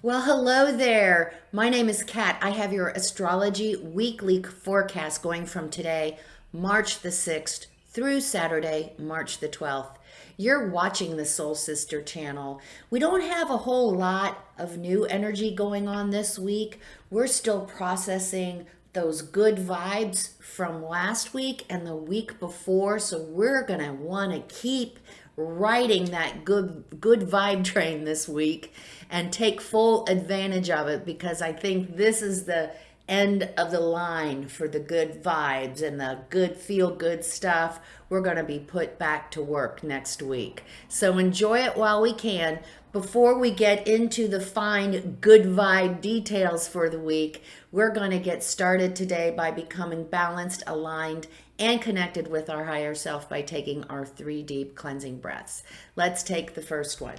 Well, hello there. My name is Kat. I have your astrology weekly forecast going from today, March the 6th, through Saturday, March the 12th. You're watching the Soul Sister channel. We don't have a whole lot of new energy going on this week. We're still processing those good vibes from last week and the week before, so we're going to want to keep riding that good vibe train this week and take full advantage of it, because I think this is the end of the line for the good vibes and the good feel good stuff. We're going to be put back to work next week, so enjoy it while we can. Before we get into the fine good vibe details for the week, we're going to get started today by becoming balanced, aligned, and connected with our higher self by taking our 3 deep cleansing breaths. Let's take the first one.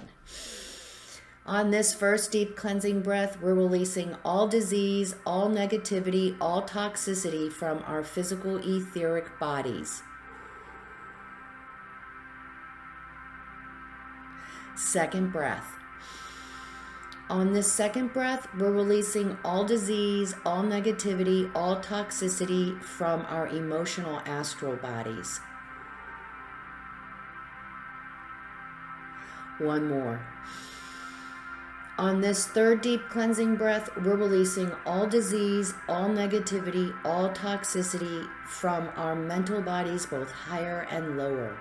On this first deep cleansing breath, we're releasing all disease, all negativity, all toxicity from our physical etheric bodies. Second breath. On this second breath, we're releasing all disease, all negativity, all toxicity from our emotional astral bodies. One more. On this third deep cleansing breath, we're releasing all disease, all negativity, all toxicity from our mental bodies, both higher and lower.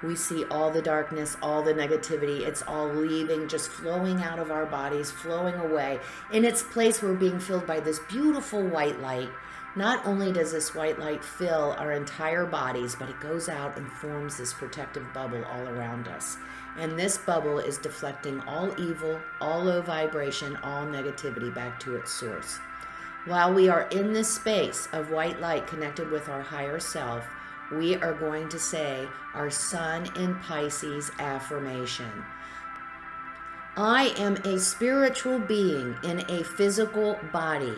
We see all the darkness, all the negativity. It's all leaving, just flowing out of our bodies, flowing away. In its place, we're being filled by this beautiful white light. Not only does this white light fill our entire bodies, but it goes out and forms this protective bubble all around us. And this bubble is deflecting all evil, all low vibration, all negativity back to its source. While we are in this space of white light connected with our higher self, we are going to say our Sun in Pisces affirmation. I am a spiritual being in a physical body.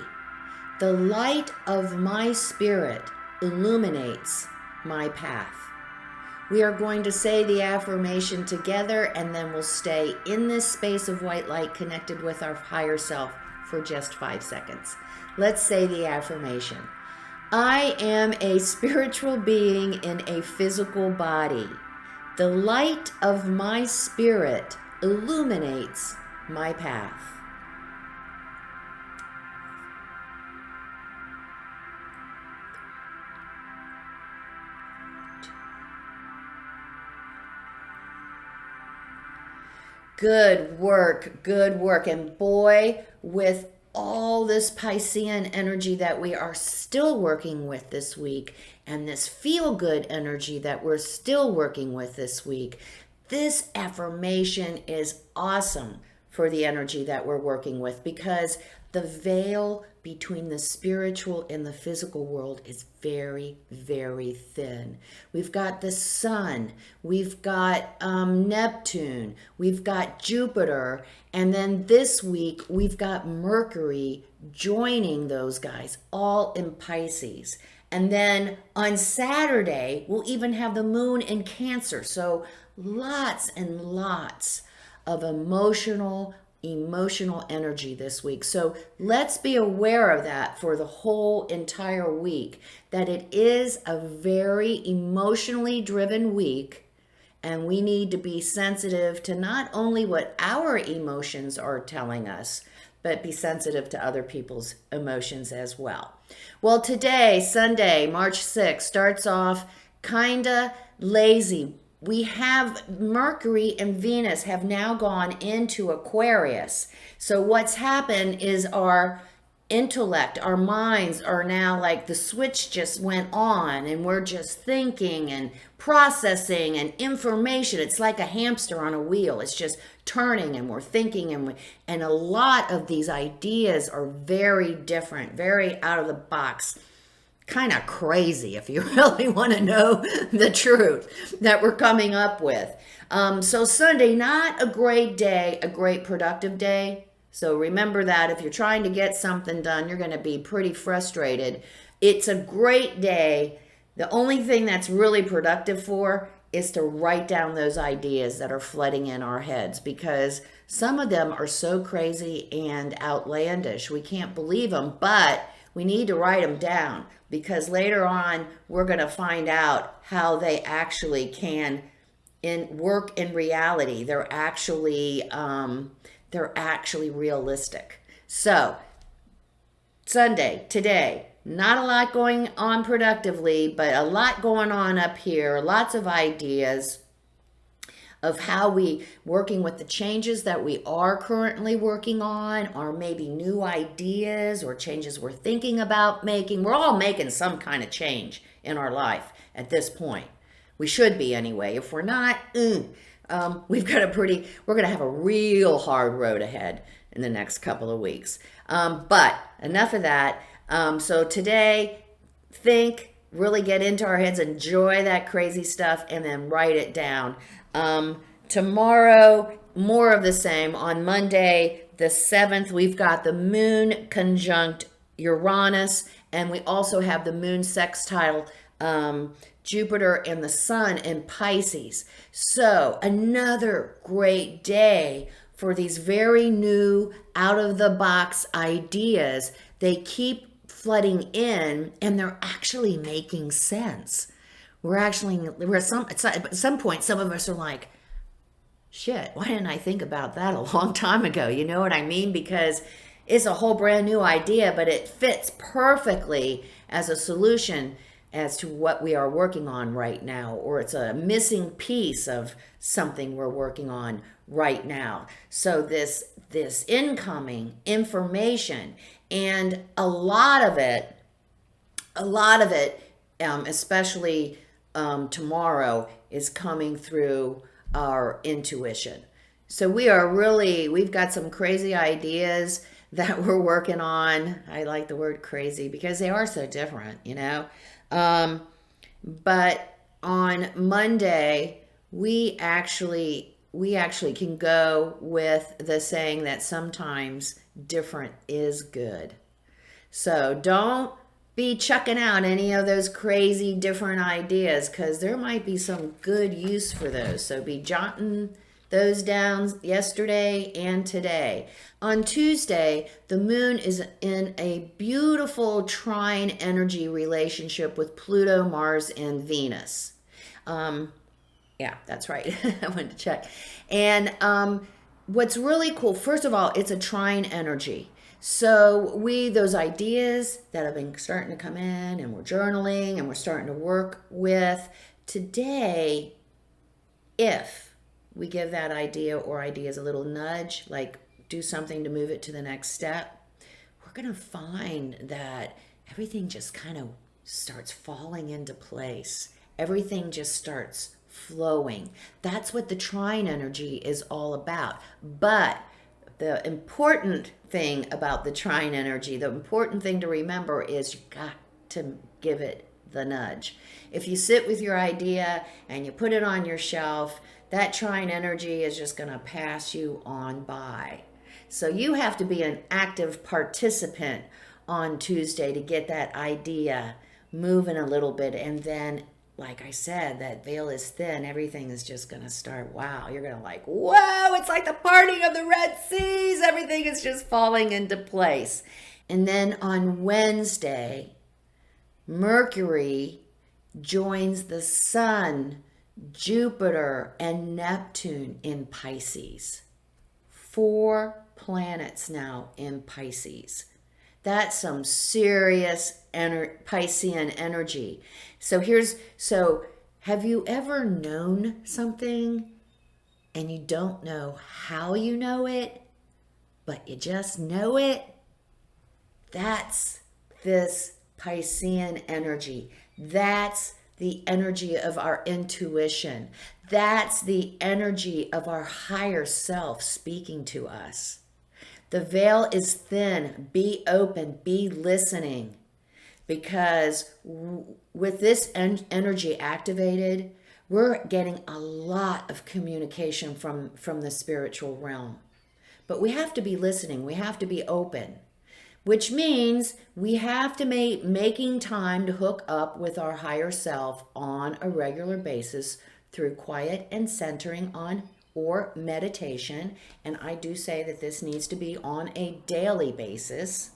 The light of my spirit illuminates my path. We are going to say the affirmation together, and then we'll stay in this space of white light connected with our higher self for just 5 seconds. Let's say the affirmation. I am a spiritual being in a physical body. The light of my spirit illuminates my path. Good work, good work. And boy, with all this Piscean energy that we are still working with this week, and this feel-good energy that we're still working with this week, this affirmation is awesome for the energy that we're working with, because the veil between the spiritual and the physical world is very, very thin. We've got the sun, we've got Neptune, we've got Jupiter, and then this week we've got Mercury joining those guys, all in Pisces. And then on Saturday, we'll even have the moon in Cancer. So lots and lots of emotional energy this week. So let's be aware of that for the whole entire week, that it is a very emotionally driven week, and we need to be sensitive to not only what our emotions are telling us, but be sensitive to other people's emotions as well. Well, today, Sunday, March 6th, starts off kinda lazy. We have Mercury and Venus have now gone into Aquarius. So what's happened is our intellect, our minds are now like the switch just went on, and we're just thinking and processing and information. It's like a hamster on a wheel. It's just turning, and we're thinking, and a lot of these ideas are very different, very out of the box. Kind of crazy, if you really want to know the truth, that we're coming up with. So Sunday, not a great day, a great productive day. So remember that if you're trying to get something done, you're going to be pretty frustrated. It's a great day. The only thing that's really productive for is to write down those ideas that are flooding in our heads, because some of them are so crazy and outlandish. We can't believe them, but we need to write them down, because later on we're going to find out how they actually can work in reality. They're actually realistic. So Sunday, today, not a lot going on productively, but a lot going on up here. Lots of ideas of how we working with the changes that we are currently working on, or maybe new ideas or changes we're thinking about making. We're all making some kind of change in our life at this point. We should be anyway. If we're not, we're going to have a real hard road ahead in the next couple of weeks. But enough of that. So today, really get into our heads, enjoy that crazy stuff, and then write it down. Tomorrow, more of the same. On Monday, the 7th, we've got the moon conjunct Uranus, and we also have the moon sextile Jupiter and the sun in Pisces. So another great day for these very new, out-of-the-box ideas. They keep flooding in, and they're actually making sense. At some point, some of us are like, shit, why didn't I think about that a long time ago? You know what I mean? Because it's a whole brand new idea, but it fits perfectly as a solution as to what we are working on right now, or it's a missing piece of something we're working on right now. So this incoming information, and a lot of it, especially tomorrow, is coming through our intuition. So we've got some crazy ideas that we're working on. I like the word crazy because they are so different, you know. But on Monday, we actually can go with the saying that sometimes different is good. So don't be chucking out any of those crazy different ideas, because there might be some good use for those. So be jotting those down yesterday and today. On Tuesday, the moon is in a beautiful trine energy relationship with Pluto, Mars, and Venus. Yeah, that's right. I wanted to check. And what's really cool, first of all, it's a trine energy. So those ideas that have been starting to come in, and we're journaling and we're starting to work with today, if we give that idea or ideas a little nudge, like do something to move it to the next step, we're going to find that everything just kind of starts falling into place. Everything just starts flowing. That's what the trine energy is all about. But the important thing about the trine energy, the important thing to remember is you got to give it the nudge. If you sit with your idea and you put it on your shelf, that trine energy is just going to pass you on by. So you have to be an active participant on Tuesday to get that idea moving a little bit. And then, like I said, that veil is thin. Everything is just going to start, wow, you're going to like, whoa, it's like the parting of the Red Seas. Everything is just falling into place. And then on Wednesday, Mercury joins the sun, Jupiter, and Neptune in Pisces. 4 planets now in Pisces. That's some serious Piscean energy. So have you ever known something and you don't know how you know it, but you just know it? That's this Piscean energy. That's the energy of our intuition. That's the energy of our higher self speaking to us. The veil is thin. Be open. Be listening. Because with this energy activated, we're getting a lot of communication from the spiritual realm. But we have to be listening. We have to be open. Which means we have to making time to hook up with our higher self on a regular basis through quiet and centering on or meditation. And I do say that this needs to be on a daily basis.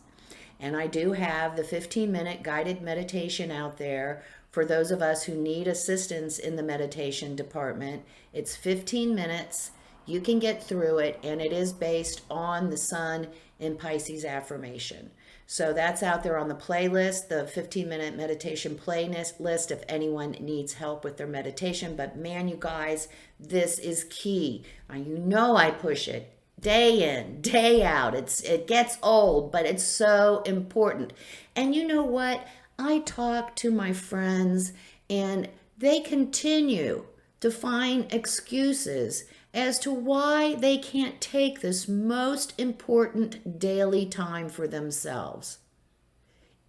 And I do have the 15-minute guided meditation out there for those of us who need assistance in the meditation department. It's 15 minutes. You can get through it, and it is based on the Sun in Pisces affirmation. So that's out there on the playlist, the 15-minute meditation playlist, if anyone needs help with their meditation. But man, you guys, this is key. You know I push it day in, day out. It gets old, but it's so important. And you know what? I talk to my friends, and they continue to find excuses as to why they can't take this most important daily time for themselves.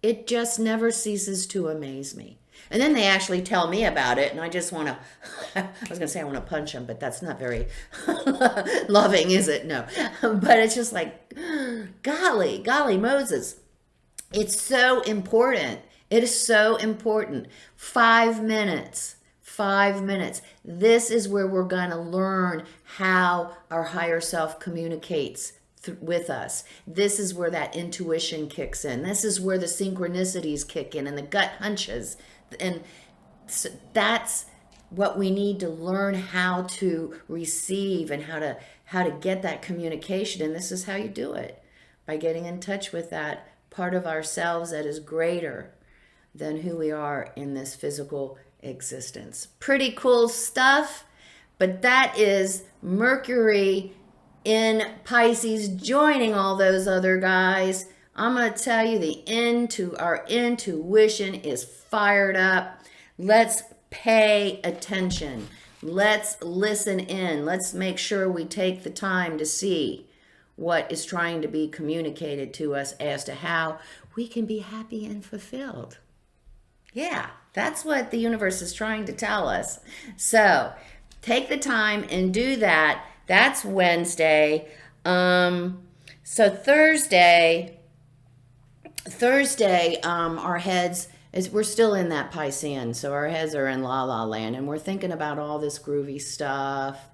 It just never ceases to amaze me. And then they actually tell me about it, and I just want to, I was going to say I want to punch them, but that's not very loving, is it? No. But it's just like, golly Moses. It's so important. It is so important. 5 minutes. 5 minutes. This is where we're going to learn how our higher self communicates with us. This is where that intuition kicks in. This is where the synchronicities kick in and the gut hunches. And so that's what we need to learn how to receive and how to get that communication. And this is how you do it, by getting in touch with that part of ourselves that is greater than who we are in this physical existence. Pretty cool stuff. But that is Mercury in Pisces joining all those other guys. I'm going to tell you, our intuition is fired up. Let's pay attention. Let's listen in. Let's make sure we take the time to see what is trying to be communicated to us as to how we can be happy and fulfilled. Yeah, that's what the universe is trying to tell us. So take the time and do that. That's Wednesday. So Thursday, our heads, we're still in that Piscean, so our heads are in La La Land, and we're thinking about all this groovy stuff.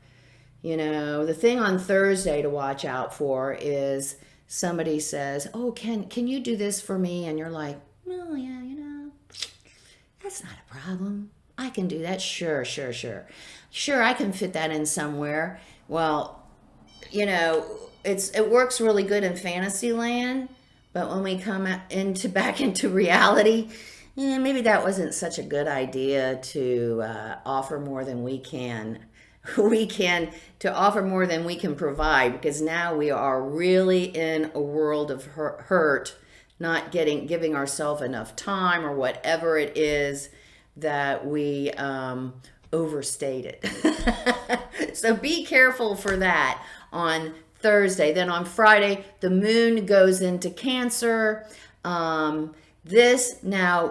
You know, the thing on Thursday to watch out for is somebody says, "Oh, can you do this for me?" And you're like, "Oh yeah, that's not a problem. I can do that. Sure, I can fit that in somewhere." Well, it works really good in fantasy land, but when we come back into reality, maybe that wasn't such a good idea to offer more than we can. To offer more than we can provide, because now we are really in a world of hurt, not giving ourselves enough time or whatever it is that we overstated. So be careful for that on Thursday. Then on Friday, the moon goes into Cancer. Now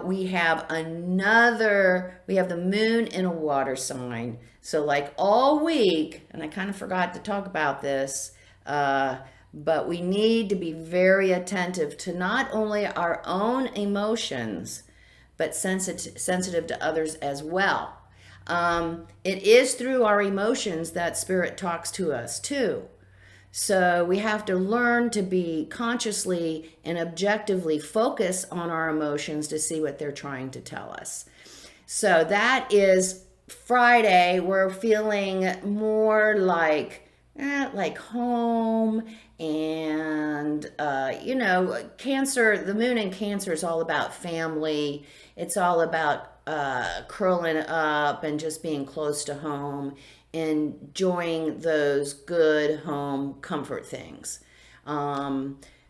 we have the moon in a water sign. So like all week, and I kind of forgot to talk about this, but we need to be very attentive to not only our own emotions, but sensitive to others as well. It is through our emotions that Spirit talks to us too. So we have to learn to be consciously and objectively focus on our emotions to see what they're trying to tell us. So that is Friday. We're feeling more like home, and Cancer, the moon in Cancer is all about family. It's all about curling up and just being close to home, enjoying those good home comfort things.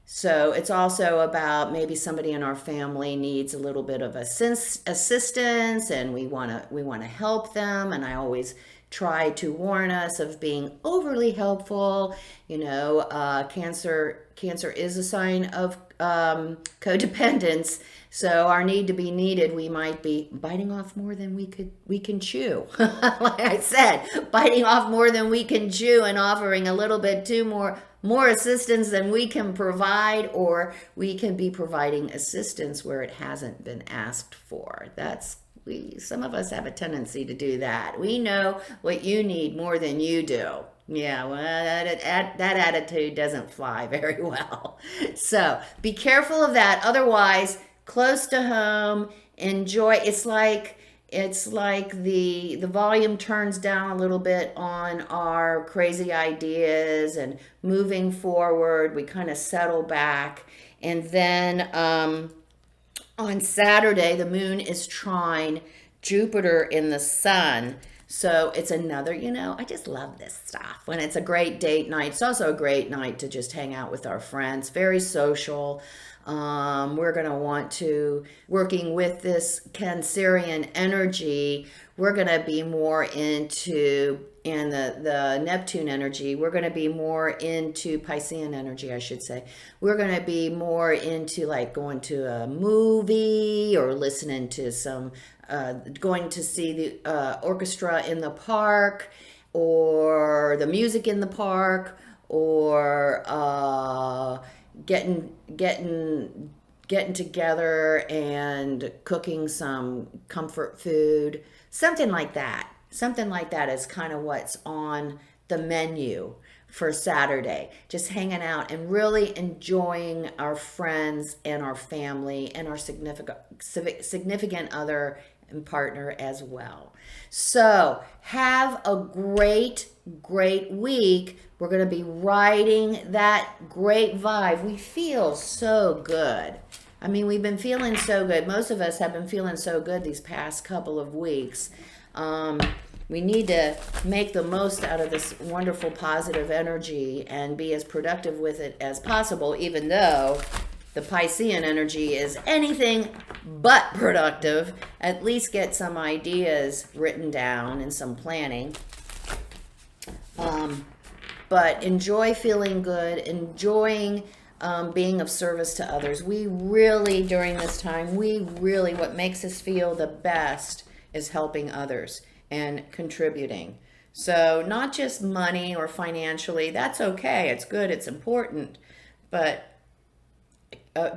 So it's also about maybe somebody in our family needs a little bit of assistance, and we want to help them. And I always try to warn us of being overly helpful. Cancer is a sign of codependence. So our need to be needed, we might be biting off more than we can chew. Like I said, biting off more than we can chew and offering a little bit more assistance than we can provide, or we can be providing assistance where it hasn't been asked for. That's Some of us have a tendency to do that. We know what you need more than you do. Yeah, well, that attitude doesn't fly very well. So be careful of that. Otherwise, close to home, enjoy. It's like the volume turns down a little bit on our crazy ideas, and moving forward, we kind of settle back. And then on Saturday, the moon is trine Jupiter in the sun. So it's another, I just love this stuff. When it's a great date night, it's also a great night to just hang out with our friends. Very social. We're going to want to, working with this Cancerian energy, we're going to be more into, and the Neptune energy, we're going to be more into Piscean energy, I should say. We're going to be more into like going to a movie or listening to some, going to see the orchestra in the park, or the music in the park, or getting together and cooking some comfort food, something like that. Something like that is kind of what's on the menu for Saturday. Just hanging out and really enjoying our friends and our family and our significant other and partner as well. So have a great week. We're going to be riding that great vibe. We feel so good. I mean, we've been feeling so good. Most of us have been feeling so good these past couple of weeks. We need to make the most out of this wonderful positive energy and be as productive with it as possible, even though the Piscean energy is anything but productive. At least get some ideas written down and some planning. But enjoy feeling good, enjoying being of service to others. We really, during this time, what makes us feel the best is helping others and contributing. So not just money or financially, that's okay, it's good, it's important, but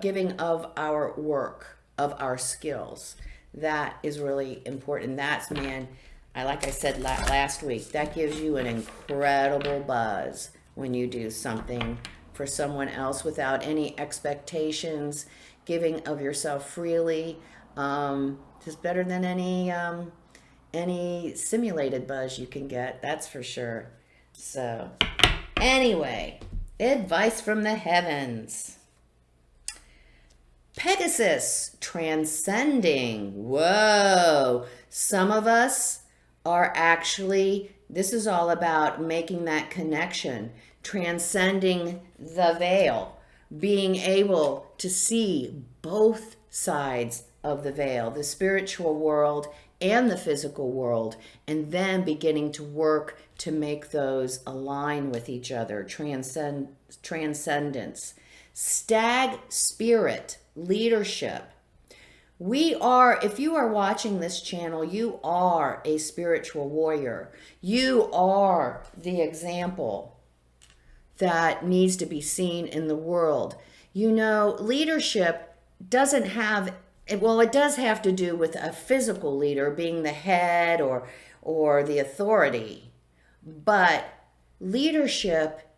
giving of our work, of our skills, that is really important. That's, man, like I said last week, that gives you an incredible buzz when you do something for someone else without any expectations, giving of yourself freely. Just better than any simulated buzz you can get, that's for sure. So anyway, advice from the heavens. Pegasus, transcending. Whoa. Some of us are actually, this is all about making that connection, transcending the veil, being able to see both sides of the veil, the spiritual world and the physical world, and then beginning to work to make those align with each other. Transcendence. Stag spirit, leadership. We are, if you are watching this channel, you are a spiritual warrior. You are the example that needs to be seen in the world. Leadership doesn't have, well, it does have to do with a physical leader being the head or the authority. But leadership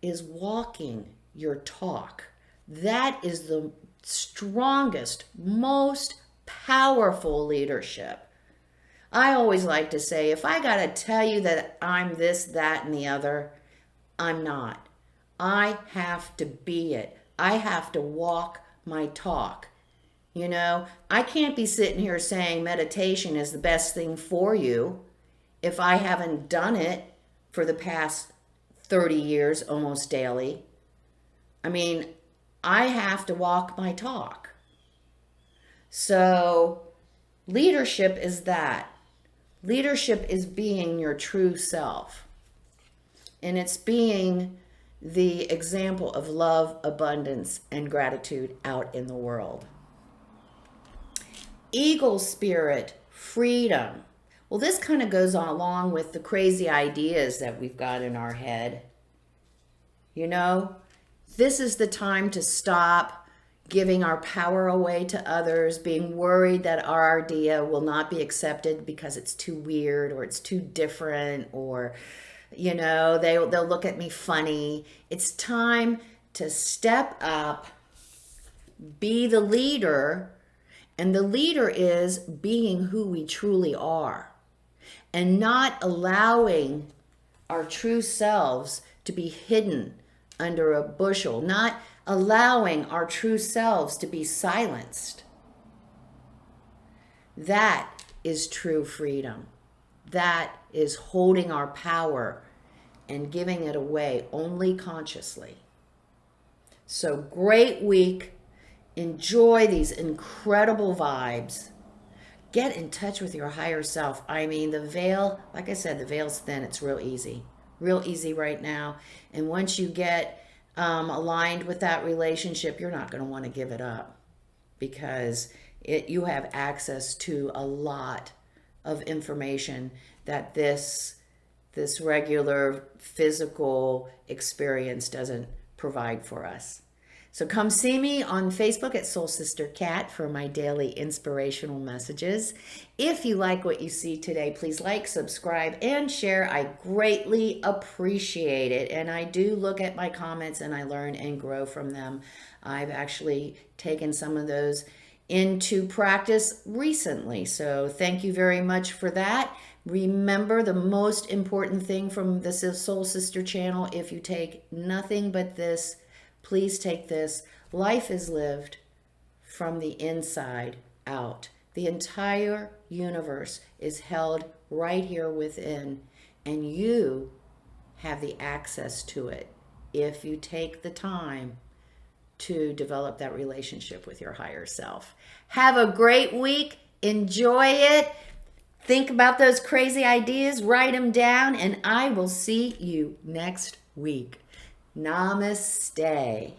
is walking your talk. That is the strongest, most powerful leadership. I always like to say, if I got to tell you that I'm this, that, and the other, I'm not. I have to be it. I have to walk my talk. I can't be sitting here saying meditation is the best thing for you if I haven't done it for the past 30 years almost daily. I mean, I have to walk my talk. So leadership is that. Leadership is being your true self. And it's being the example of love, abundance, and gratitude out in the world. Eagle spirit, freedom. Well, this kind of goes on along with the crazy ideas that we've got in our head. This is the time to stop giving our power away to others, being worried that our idea will not be accepted because it's too weird or it's too different, or they'll look at me funny. It's time to step up, be the leader, and the leader is being who we truly are and not allowing our true selves to be hidden under a bushel, not allowing our true selves to be silenced. That is true freedom. That is holding our power and giving it away only consciously. So great week. Enjoy these incredible vibes. Get in touch with your higher self. I mean, the veil, like I said, the veil's thin. It's real easy right now. And once you get aligned with that relationship, you're not going to want to give it up, because you have access to a lot of information that this regular physical experience doesn't provide for us. So come see me on Facebook at Soul Sister Cat for my daily inspirational messages. If you like what you see today, please like, subscribe, and share. I greatly appreciate it. And I do look at my comments and I learn and grow from them. I've actually taken some of those into practice recently. So thank you very much for that. Remember, the most important thing from the Soul Sister channel, if you take nothing but this, please take this. Life is lived from the inside out. The entire universe is held right here within, and you have the access to it if you take the time to develop that relationship with your higher self. Have a great week. Enjoy it. Think about those crazy ideas, write them down, and I will see you next week. Namaste.